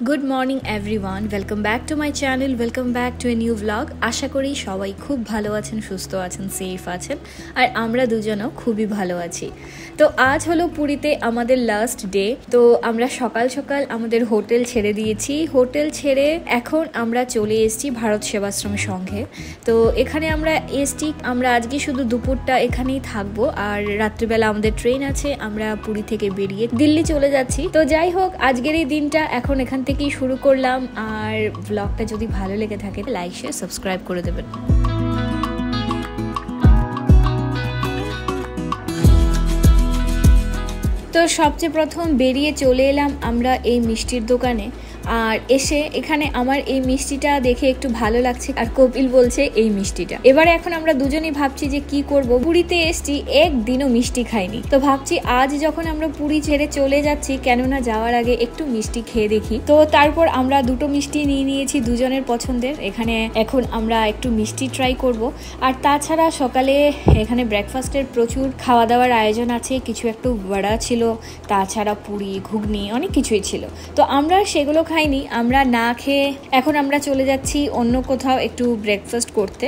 Good morning everyone, welcome back to my channel, welcome back to a new blog. আশা করি সবাই খুব ভালো আছেন, সুস্থ আছেন, সেফ আছেন, আর আমরা দুজনও খুবই ভালো আছি। তো আজ হলো পুরীতে আমাদের লাস্ট ডে। তো আমরা সকাল সকাল আমাদের হোটেল ছেড়ে দিয়েছি। হোটেল ছেড়ে এখন আমরা চলে এসেছি ভারত সেবাশ্রম সংঘে। তো এখানে আমরা এসছি, আমরা আজকে শুধু দুপুরটা এখানেই থাকবো, আর রাত্রিবেলা আমাদের ট্রেন আছে, আমরা পুরী থেকে বেরিয়ে দিল্লি চলে যাচ্ছি। তো যাই হোক, আজকের এই দিনটা এখন এখান থেকেই শুরু করলাম। আর ব্লগটা যদি ভালো লেগে থাকে লাইক শেয়ার সাবস্ক্রাইব করে দেবেন। তো সবচেয়ে প্রথম বেরিয়ে চলে এলাম আমরা এই মিষ্টির দোকানে। আর এসে এখানে আমার এই মিষ্টিটা দেখে একটু ভালো লাগছে, আর কপিল বলছে এই মিষ্টিটা। এবারে এখন আমরা দুজনেই ভাবছি যে কি করব। পুরীতে এসছি, একদিনও মিষ্টি খাইনি। তো ভাবছি আজ যখন আমরা পুরী ছেড়ে চলে যাচ্ছি, কেননা যাওয়ার আগে একটু মিষ্টি খেয়ে দেখি। তো তারপর আমরা দুটো মিষ্টি নিয়ে নিয়েছি দুজনের পছন্দের। এখানে এখন আমরা একটু মিষ্টি ট্রাই করব। আর তাছাড়া সকালে এখানে ব্রেকফাস্টের প্রচুর খাওয়া দাওয়ার আয়োজন আছে। কিছু একটু বড়া ছিল, তাছাড়া পুরি, ঘুগনি, অনেক কিছুই ছিল। তো আমরা সেগুলো খাইনি, আমরা না খেয়ে এখন আমরা চলে যাচ্ছি অন্য কোথাও একটু ব্রেকফাস্ট করতে।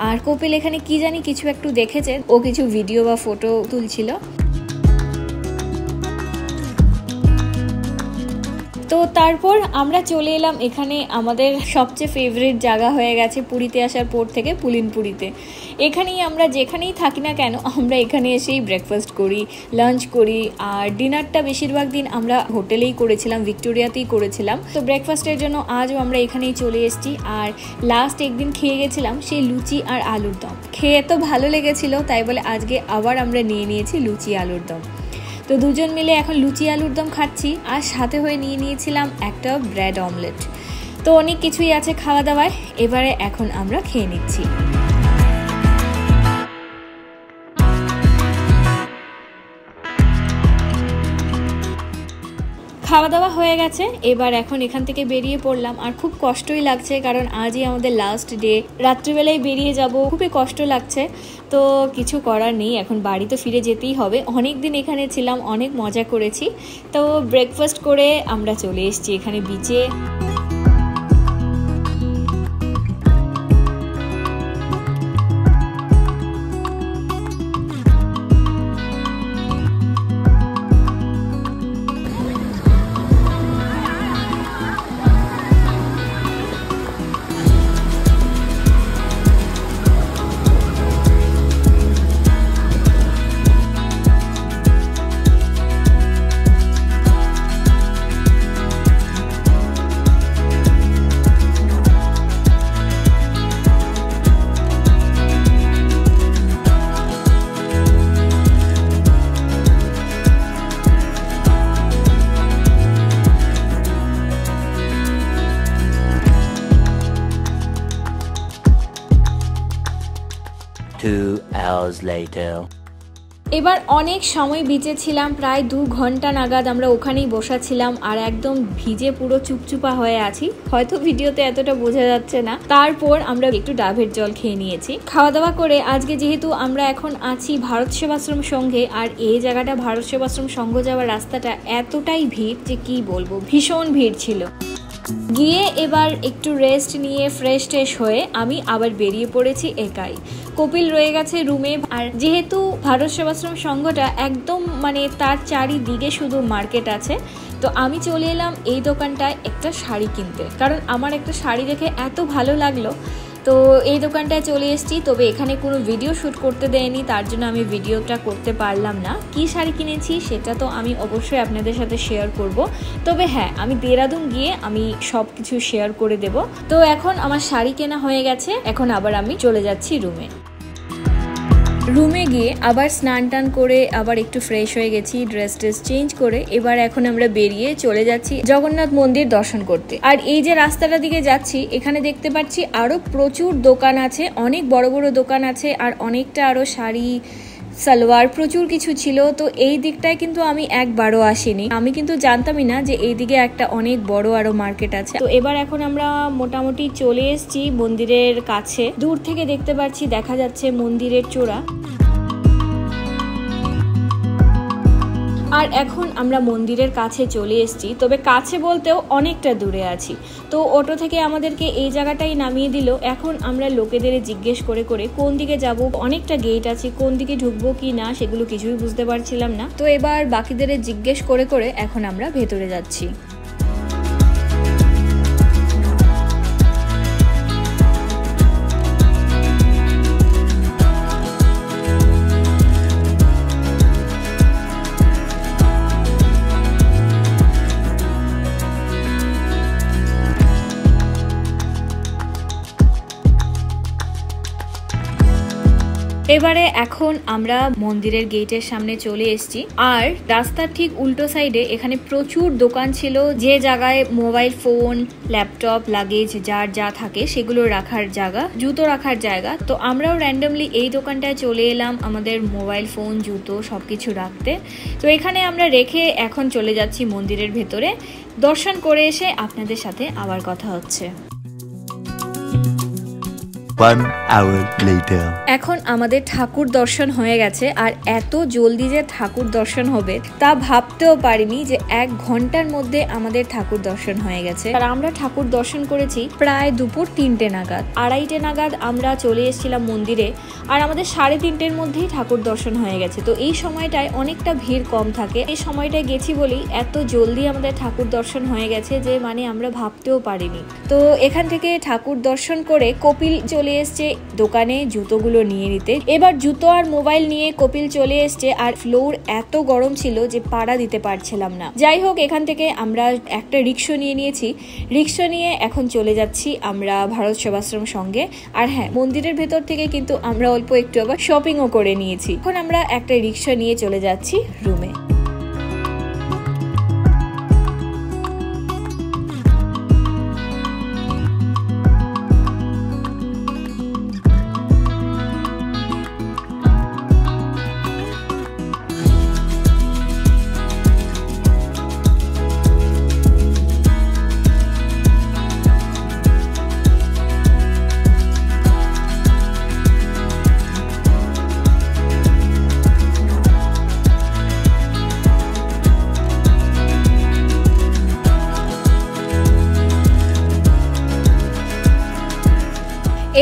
আর কপিল এখানে কি জানি কিছু একটু দেখেছে, ও কিছু ভিডিও বা ফটো তুলছিল। তো তারপর আমরা চলে এলাম এখানে আমাদের সবচেয়ে ফেভারিট জায়গা হয়ে গেছে পুরীতে আসার পর থেকে, পুলিনপুরিতে। এখানেই আমরা যেখানেই থাকি না কেন, আমরা এখানে এসেই ব্রেকফাস্ট করি, লাঞ্চ করি, আর ডিনারটা বেশিরভাগ দিন আমরা হোটেলেই করেছিলাম, ভিক্টোরিয়াতেই করেছিলাম। তো ব্রেকফাস্টের জন্য আজও আমরা এখানেই চলে এসেছি। আর লাস্ট একদিন খেয়ে গেছিলাম সেই লুচি আর আলুর দম, খেয়ে তো ভালো লেগেছিল, তাই বলে আজকে আবার আমরা নিয়ে নিয়েছি লুচি আলুর দম। তো দুজন মিলে এখন লুচি আলুর দম খাচ্ছি, আর সাথে হয়ে নিয়ে নিয়েছিলাম একটা ব্রেড অমলেট। তো অনেক কিছুই আছে খাওয়া দাওয়ায়, এবারে এখন আমরা খেয়ে নিচ্ছি। খাওয়া দাওয়া হয়ে গেছে, এবার এখন এখান থেকে বেরিয়ে পড়লাম। আর খুব কষ্টই লাগছে, কারণ আজই আমাদের লাস্ট ডে, রাত্রিবেলায় বেরিয়ে যাব, খুবই কষ্ট লাগছে। তো কিছু করার নেই, এখন বাড়ি তো ফিরে যেতেই হবে। অনেক দিন এখানে ছিলাম, অনেক মজা করেছি। তো ব্রেকফাস্ট করে আমরা চলে এসেছি এখানে বিচে। এবার অনেক সময় বিচে ছিলাম, প্রায় 2 ঘন্টা নাগাদ আমরা ওখানেই বসাছিলাম, আর একদম ভিজে পুরো চুপচুপা হয়ে আছি। হয়তো ভিডিওতে এতটা বোঝা যাচ্ছে না। তারপর আমরা একটু ডাবের জল খেয়ে নিয়েছি। খাওয়া দাওয়া করে আজকে যেহেতু আমরা এখন আছি ভারত সেবাশ্রম সংঘে, আর এই জায়গাটা ভারত সেবাশ্রম সংঘ যাওয়ার রাস্তাটা এতটাই ভিড় যে কি বলবো, ভীষণ ভিড় ছিল। গিয়ে এবার একটু রেস্ট নিয়ে ফ্রেশ ট্রেশ হয়ে আমি আবার বেরিয়ে পড়েছি একাই। কপিল রয়ে গেছে রুমে। আর যেহেতু ভারত সেবাশ্রম সংঘটা একদম মানে তার চারিদিকে শুধু মার্কেট আছে, তো আমি চলে এলাম এই দোকানটায় একটা শাড়ি কিনতে, কারণ আমার একটা শাড়ি দেখে এত ভালো লাগলো। তো এই দোকানটায় চলে এসেছি, তবে এখানে কোনো ভিডিও শ্যুট করতে দেয়নি, তার জন্য আমি ভিডিওটা করতে পারলাম না। কি শাড়ি কিনেছি সেটা তো আমি অবশ্যই আপনাদের সাথে শেয়ার করব। তবে হ্যাঁ, আমি দেরাদুন গিয়ে আমি সব কিছু শেয়ার করে দেব। তো এখন আমার শাড়ি কেনা হয়ে গেছে, এখন আবার আমি চলে যাচ্ছি রুমে গিয়ে আবার স্নান টান করে আবার একটু ফ্রেশ হয়ে গেছি, ড্রেস চেঞ্জ করে এবার এখন আমরা বেরিয়ে চলে যাচ্ছি জগন্নাথ মন্দির দর্শন করতে। আর এই যে রাস্তাটা দিকে যাচ্ছি, এখানে দেখতে পাচ্ছি আরো প্রচুর দোকান আছে, অনেক বড় বড় দোকান আছে, আর অনেকটা আরো শাড়ি, সালোয়ার, প্রচুর কিছু ছিল। তো এই দিকটায় কিন্তু আমি একবারও আসিনি, আমি কিন্তু জানতামই না যে এইদিকে একটা অনেক বড় আরো মার্কেট আছে। তো এবার এখন আমরা মোটামুটি চলে এসেছি মন্দিরের কাছে। দূর থেকে দেখতে পাচ্ছি, দেখা যাচ্ছে মন্দিরের চূড়া। আর এখন আমরা মন্দিরের কাছে চলে এসেছি, তবে কাছে বলতেও অনেকটা দূরে আছি। তো অটো থেকে আমাদেরকে এই জায়গাটাই নামিয়ে দিল। এখন আমরা লোকেদের জিজ্ঞেস করে করে কোন দিকে যাব, অনেকটা গেট আছে, কোন দিকে ঢুকবো কি না সেগুলো কিছুই বুঝতে পারছিলাম না। তো এবার বাকিদের জিজ্ঞেস করে করে এখন আমরা ভেতরে যাচ্ছি। এবারে এখন আমরা মন্দিরের গেটের সামনে চলে এসেছি। আর রাস্তার ঠিক উল্টো সাইডে এখানে প্রচুর দোকান ছিল, যে জায়গায় মোবাইল ফোন, ল্যাপটপ, লাগেজ যার যা থাকে সেগুলো রাখার জায়গা, জুতো রাখার জায়গা। তো আমরাও র্যান্ডমলি এই দোকানটায় চলে এলাম আমাদের মোবাইল ফোন, জুতো সবকিছু রাখতে। তো এখানে আমরা রেখে এখন চলে যাচ্ছি মন্দিরের ভেতরে। দর্শন করে এসে আপনাদের সাথে আবার কথা হচ্ছে। 1 hour later. এখন আমাদের ঠাকুর দর্শন হয়ে গেছে, আর এত জলদি যে ঠাকুর দর্শন হবে তা ভাবতেও পারিনি যে 1 ঘন্টার মধ্যে আমাদের ঠাকুর দর্শন হয়ে গেছে। আর আমরা ঠাকুর দর্শন করেছি প্রায় দুপুর 3টে নাগাদ। 2:30টে নাগাদ আমরা চলে এসেছিলাম মন্দিরে, আর আমাদের 3:30টের মধ্যেই ঠাকুর দর্শন হয়ে গেছে। তো এই সময়টায় অনেকটা ভিড় কম থাকে। এই সময়টায় গেছি বলেই এত জলদি আমাদের ঠাকুর দর্শন হয়ে গেছে যে মানে আমরা ভাবতেও পারিনি। তো এখান থেকে ঠাকুর দর্শন করে কপিল চলে এসছে দোকানে জুতোগুলো নিয়ে নিতে। এবার জুতো আর মোবাইল নিয়ে কপিল চলে এসছে, আর ফ্লোর এত গরম ছিল যে পাড়া দিতে পারছিলাম না। যাই হোক, এখান থেকে আমরা একটা রিক্সা নিয়ে নিয়েছি। রিক্সা নিয়ে এখন চলে যাচ্ছি আমরা ভারত সেবাশ্রম সঙ্গে। আর হ্যাঁ, মন্দিরের ভেতর থেকে কিন্তু আমরা অল্প একটু আবার শপিংও করে নিয়েছি। এখন আমরা একটা রিক্সা নিয়ে চলে যাচ্ছি রুমে।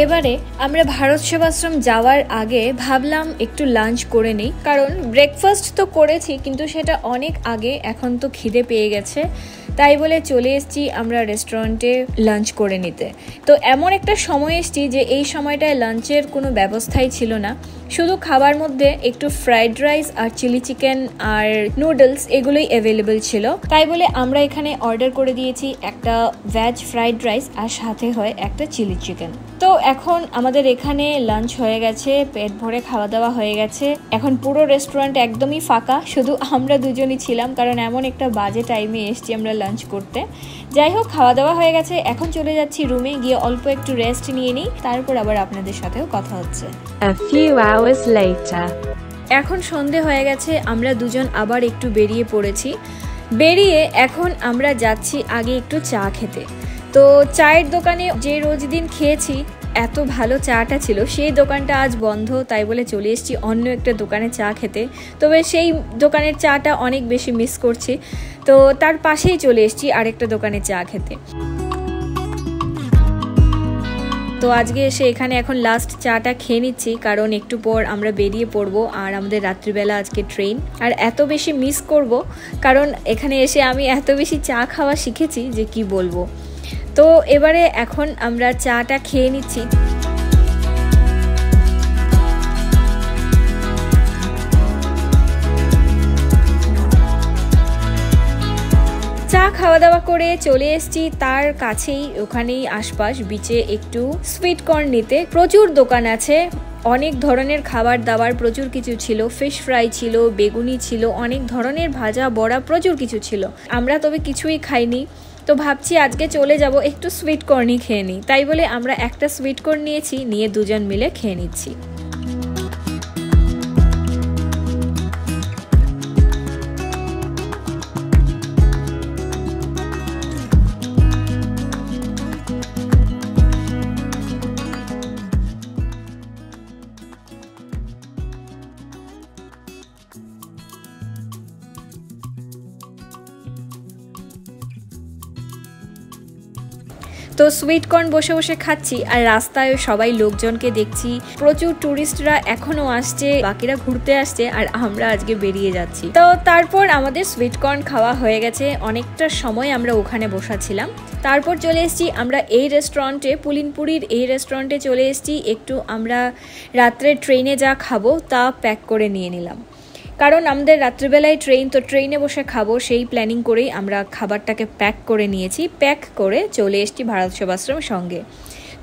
এবারে আমরা ভারত সেবাশ্রম যাওয়ার আগে ভাবলাম একটু লাঞ্চ করে নিই, কারণ ব্রেকফাস্ট তো করেছি কিন্তু সেটা অনেক আগে, এখন তো খিদে পেয়ে গেছে। তাই বলে চলে এসেছি আমরা রেস্টুরেন্টে লাঞ্চ করে নিতে। তো এমন একটা সময় এসেছি যে এই সময়টায় লাঞ্চের কোনো ব্যবস্থাই ছিল না, শুধু খাবার মধ্যে একটু ফ্রাইড রাইস আর চিলি চিকেন আর নুডলস এগুলোই অ্যাভেলেবেল ছিল। তাই বলে আমরা এখানে অর্ডার করে দিয়েছি একটা ভেজ ফ্রাইড রাইস আর সাথে হয় একটা চিলি চিকেন। তো এখন আমাদের এখানে লাঞ্চ হয়ে গেছে, পেট ভরে খাওয়া দাওয়া হয়ে গেছে। এখন পুরো রেস্টুরেন্ট একদমই ফাঁকা, শুধু আমরা দুজনই ছিলাম, কারণ এমন একটা বাজে টাইমে এসছি আমরা লাঞ্চ করতে। যাই হোক, খাওয়া দাওয়া হয়ে গেছে, এখন চলে যাচ্ছি রুমে, গিয়ে অল্প একটু রেস্ট নিয়ে নিই, তারপর আবার আপনাদের সাথেও কথা হচ্ছে। A few hours later. এখন সন্ধে হয়ে গেছে, আমরা দুজন আবার একটু বেরিয়ে পড়েছি। বেরিয়ে এখন আমরা যাচ্ছি আগে একটু চা খেতে। তো চায়ের দোকানে যে রোজ দিন খেয়েছি এত ভালো চাটা ছিল, সেই দোকানটা আজ বন্ধ। তাই বলে চলে এসেছি অন্য একটা দোকানে চা খেতে। তবে সেই দোকানের চাটা অনেক বেশি মিস করছি, তো তার পাশেই চলে এসেছি আরেকটা দোকানে চা খেতে। তো আজকে এসে এখানে এখন লাস্ট চাটা খেয়ে নিচ্ছি, কারণ একটু পর আমরা বেরিয়ে পড়বো আর আমাদের রাত্রিবেলা আজকে ট্রেন। আর এত বেশি মিস করব, কারণ এখানে এসে আমি এত বেশি চা খাওয়া শিখেছি যে কি বলবো। তো এবারে এখন আমরা চাটা খেয়ে নিচ্ছি। চা খাওয়া দাওয়া করে চলে এসেছি তার কাছেই, ওখানেই আশপাশ বিচে একটু সুইট কর্ন নিতে। প্রচুর দোকান আছে, অনেক ধরনের খাবার দাবার প্রচুর কিছু ছিল, ফিশ ফ্রাই ছিল, বেগুনি ছিল, অনেক ধরনের ভাজা বড়া প্রচুর কিছু ছিল। আমরা তবে কিছুই খাইনি, তো ভাবছি আজকে চলে যাব একটু সুইট কর্নই খেয়ে নিই। তাই বলে আমরা একটা সুইট কর্ন নিয়েছি, নিয়ে দুজন মিলে খেয়ে নিচ্ছি। তো সুইট কর্ন বসে বসে খাচ্ছি আর রাস্তায় সবাই লোকজনকে দেখছি, প্রচুর টুরিস্টরা এখনো আসছে, বাকিরা ঘুরতে আসছে আর আমরা আজকে বেরিয়ে যাচ্ছি। তো তারপর আমাদের সুইট কর্ন খাওয়া হয়ে গেছে, অনেকটা সময় আমরা ওখানে বসাছিলাম। তারপর চলে এসেছি আমরা এই রেস্টুরেন্টে, পুলিনপুরির এই রেস্টুরেন্টে চলে এসেছি। একটু আমরা রাত্রে ট্রেনে যা খাবো তা প্যাক করে নিয়ে নিলাম, কারণ আমাদের রাত্রিবেলায় ট্রেন, তো ট্রেনে বসে খাবো সেই প্ল্যানিং করেই আমরা খাবারটাকে প্যাক করে নিয়েছি। প্যাক করে চলে এসেছি ভারত সেবাশ্রম সঙ্গে।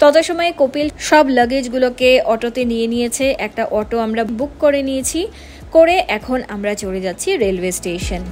তত সময়ে কপিল সব লাগেজগুলোকে অটোতে নিয়ে নিয়েছে, একটা অটো আমরা বুক করে নিয়েছি, করে এখন আমরা চলে যাচ্ছি রেলওয়ে স্টেশন।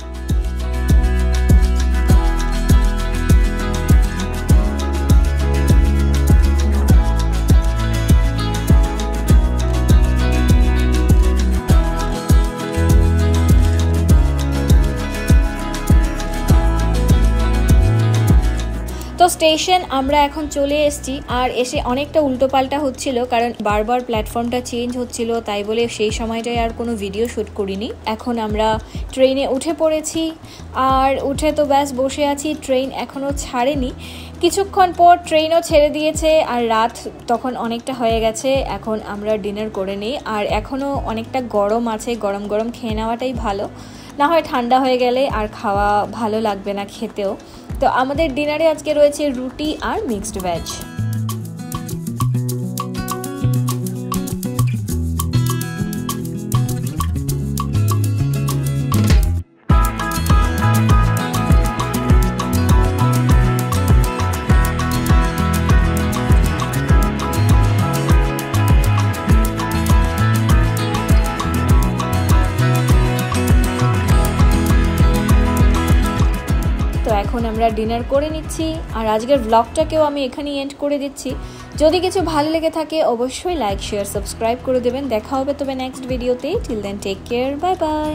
তো স্টেশন আমরা এখন চলে এসেছি, আর এসে অনেকটা উল্টোপাল্টা হচ্ছিল কারণ বারবার প্ল্যাটফর্মটা চেঞ্জ হচ্ছিল, তাই বলে সেই সময়টায় আর কোনো ভিডিও শ্যুট করিনি। এখন আমরা ট্রেনে উঠে পড়েছি, আর উঠে তো ব্যাস বসে আছি, ট্রেন এখনও ছাড়েনি। কিছুক্ষণ পর ট্রেনও ছেড়ে দিয়েছে, আর রাত তখন অনেকটা হয়ে গেছে। এখন আমরা ডিনার করে নিই, আর এখনও অনেকটা গরম আছে, গরম গরম খেয়ে নেওয়াটাই ভালো, না হয় ঠান্ডা হয়ে গেলে আর খাওয়া ভালো লাগবে না খেতেও। তো আমাদের ডিনারে আজকে রয়েছে রুটি আর মিক্সড ভেজ। এখন আমরা ডিনার করে নিচ্ছি, আর আজকের ব্লগটাকেও আমি এখানেই এন্ড করে দিচ্ছি। যদি কিছু ভালো লেগে থাকে অবশ্যই লাইক, শেয়ার, সাবস্ক্রাইব করে দেবেন। দেখা হবে তবে নেক্সট ভিডিওতে। Till then take care, bye by.